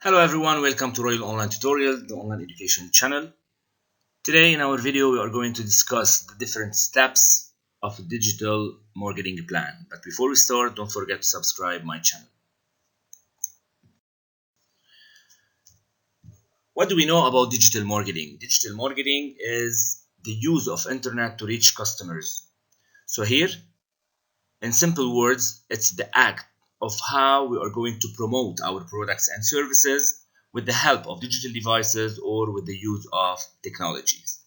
Hello everyone, welcome to Royal Online Tutorial, the online education channel. Today in our video we are going to discuss the different steps of a digital marketing plan. But before we start, don't forget to subscribe my channel. What do we know about digital marketing? Digital marketing is the use of internet to reach customers. So here, in simple words, it's the act of how we are going to promote our products and services with the help of digital devices or with the use of technologies.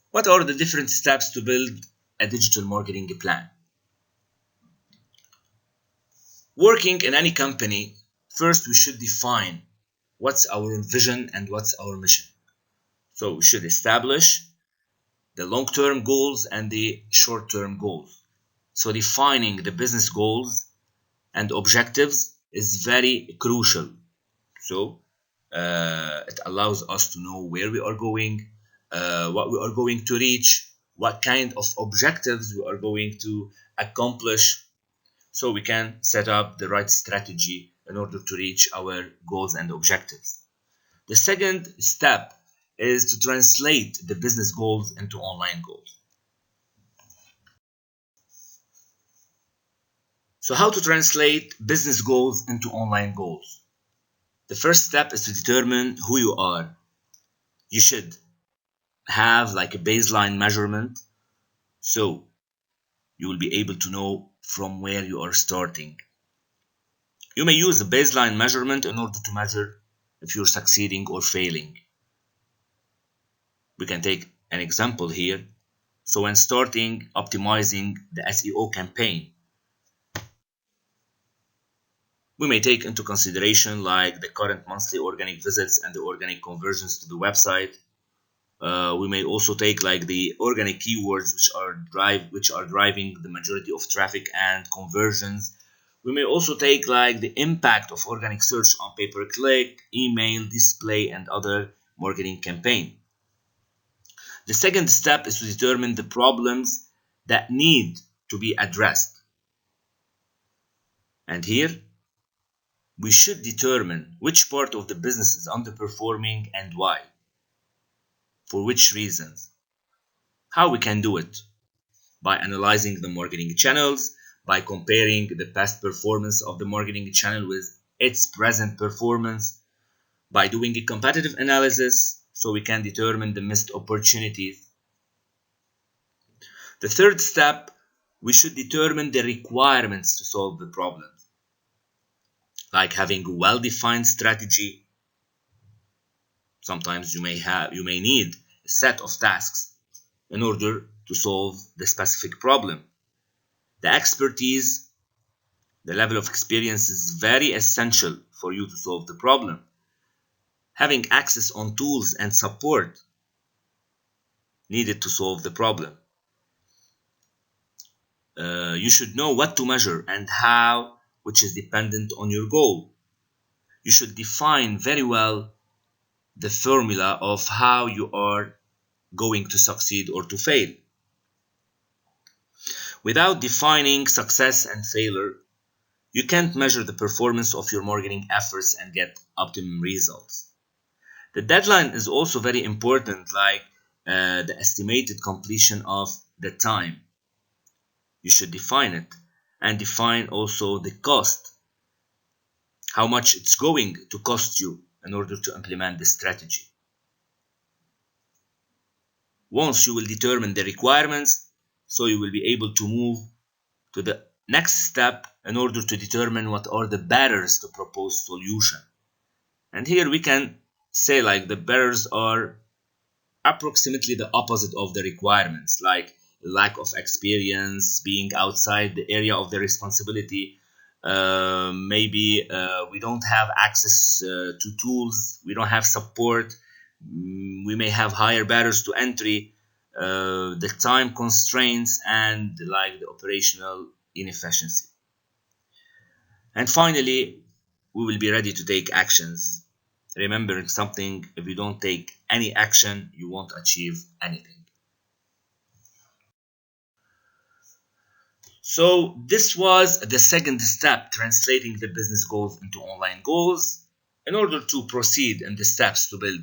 What are the different steps to build a digital marketing plan? Working in any company, first we should define what's our vision and what's our mission. So we should establish the long-term goals and the short-term goals. So defining the business goals and objectives is very crucial. So it allows us to know where we are going, what we are going to reach, what kind of objectives we are going to accomplish, so we can set up the right strategy in order to reach our goals and objectives. The second step is to translate the business goals into online goals. So how to translate business goals into online goals? The first step is to determine who you are. You should have like a baseline measurement, so you will be able to know from where you are starting. You may use a baseline measurement in order to measure if you're succeeding or failing. We can take an example here. So when starting optimizing the SEO campaign, we may take into consideration like the current monthly organic visits and the organic conversions to the website. We may also take like the organic keywords which are driving the majority of traffic and conversions. We may also take like the impact of organic search on pay-per-click, email, display, and other marketing campaign. The second step is to determine the problems that need to be addressed. And here we should determine which part of the business is underperforming and why. For which reasons? How we can do it? By analyzing the marketing channels, by comparing the past performance of the marketing channel with its present performance, by doing a competitive analysis so we can determine the missed opportunities. The third step, we should determine the requirements to solve the problems, like having a well-defined strategy. Sometimes you may need a set of tasks in order to solve the specific problem. The expertise, the level of experience is very essential for you to solve the problem. Having access on tools and support needed to solve the problem. You should know what to measure and how, which is dependent on your goal. You should define very well the formula of how you are going to succeed or to fail. Without defining success and failure, you can't measure the performance of your marketing efforts and get optimum results. The deadline is also very important, like the estimated completion of the time. You should define it and define also the cost, how much it's going to cost you in order to implement the strategy. Once you will determine the requirements, so you will be able to move to the next step in order to determine what are the barriers to propose solution. And here we can say like the barriers are approximately the opposite of the requirements, like lack of experience, being outside the area of the responsibility. Maybe we don't have access to tools, we don't have support, we may have higher barriers to entry, the time constraints, and like the operational inefficiency. And finally, we will be ready to take actions. Remember something, if you don't take any action, you won't achieve anything. So this was the second step, translating the business goals into online goals. In order to proceed in the steps to build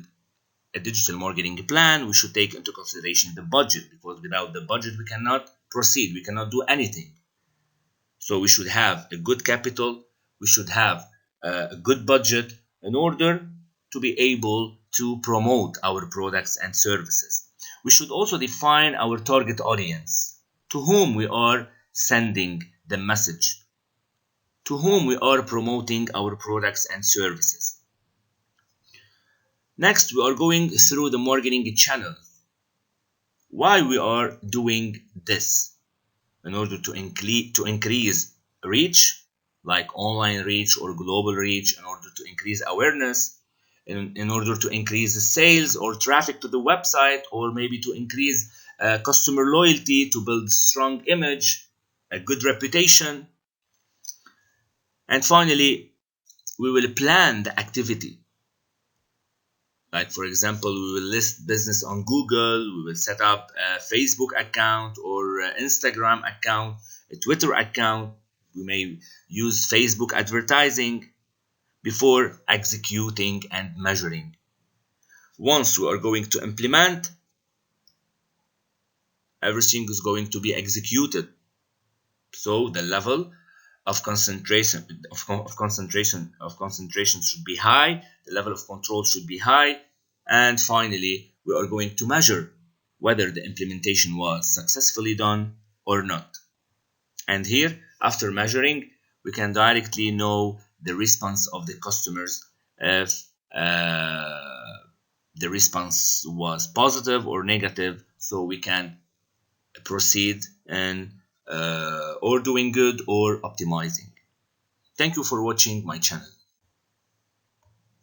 a digital marketing plan, we should take into consideration the budget, because without the budget we cannot proceed, we cannot do anything. So we should have a good capital, we should have a good budget in order to be able to promote our products and services. We should also define our target audience, to whom we are sending the message, to whom we are promoting our products and services. Next, we are going through the marketing channel. Why we are doing this? In order to increase reach, like online reach or global reach, in order to increase awareness, in order to increase the sales or traffic to the website, or maybe to increase customer loyalty, to build strong image, a good reputation. And finally, we will plan the activity. Like, for example, we will list business on Google, we will set up a Facebook account or Instagram account, a Twitter account. We may use Facebook advertising before executing and measuring. Once we are going to implement, everything is going to be executed. So the level of concentration should be high, the level of control should be high, and finally we are going to measure whether the implementation was successfully done or not. And here, after measuring, we can directly know the response of the customers, if the response was positive or negative, so we can proceed in or doing good or optimizing. Thank you for watching my channel.